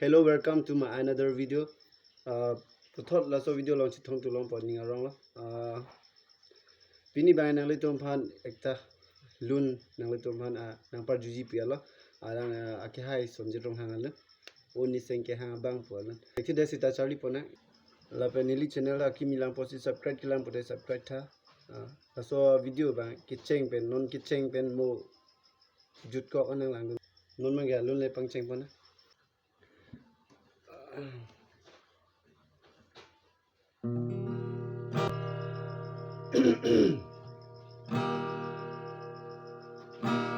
Hello, welcome to my another video. Thought last video launch thong to long pon ninga rong lo. Pini bang nang litom phan ekta lun nang litom phan nang par juji pia lo. Arang ake hai sonje rong hangal lo. Oni sengke hang bang po lo. Ekti desi ta Charlie pona. La penili channel la ki milang posi subscribe kilang pote subscribe tha. Laso video bang kitcheng pen non kitcheng pen mo jut ko anang lang non mang ga lun le pang cheng pona.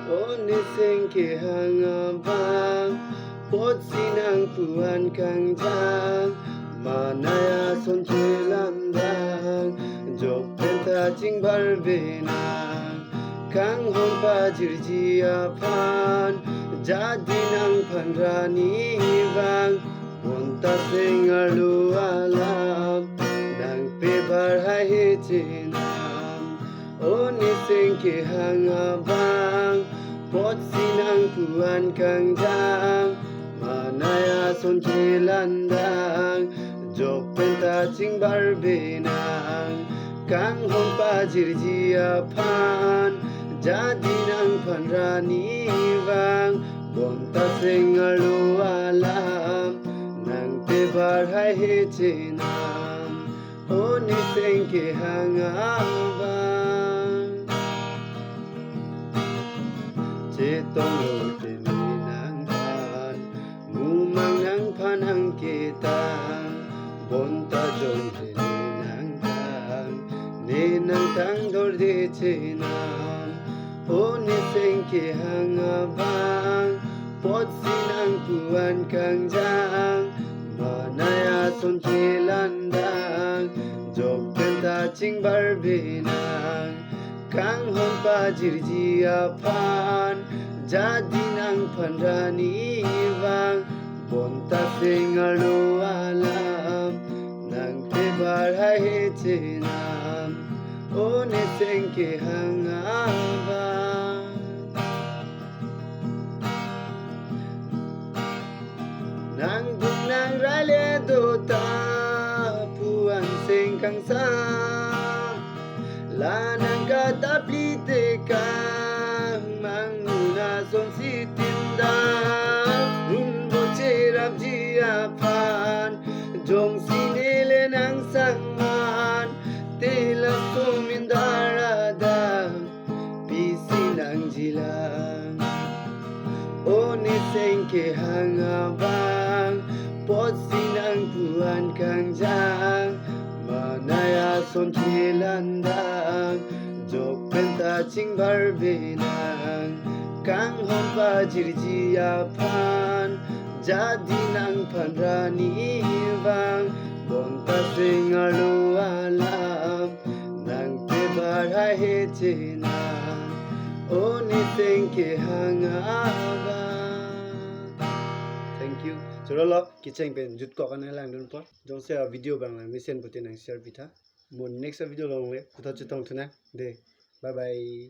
Oni sengke hangabang pot sinang puan kang jang manaya sonche landang jok penta jing barbena kang hon pajir jiapan jadi nang panrani bang bonta sengalu alam nang pebar hai chenam oni sengke hangabang pot sinang puan kang jang manaya sonche landang jok penta jing barbenang kang hon pajir jiapan jadi nang panrani bang bonta sengalu alam nang tebar hai chenam oni sengke hangabang cetong lo teninang pan mumang nang panang ketang bonta jong teninang tang nenang tang dor de chenam oni sengke hangabang pot sinang puan kang jang manaya sonche landang jok penta jing barbenang kang hon pajir jiapan jadi nang panrani bang bonta sengalu alam nang tebar hai chenam oni sengke hangabang nang dung nang rale dota puan seng kang sam lanang katapli tekang manguna son sitindang rumbo cerap jiapan jong sinile nang sangman tela sumindarada pisinang jilang oni sengke hangabang pot sinang puan kang jang manaya sonche landang jok penta jing barbenang kang hon pajir jiapan jadi nang panrani bang bonta sengalu alam nang tebar hai chenam oni sengke hangabang. Thank you. Chorolo kitchen pen jut ko kan lang dun por jong se video bang lang mission putin ang share pitha mon next video long le kutha chitong thuna de bye bye.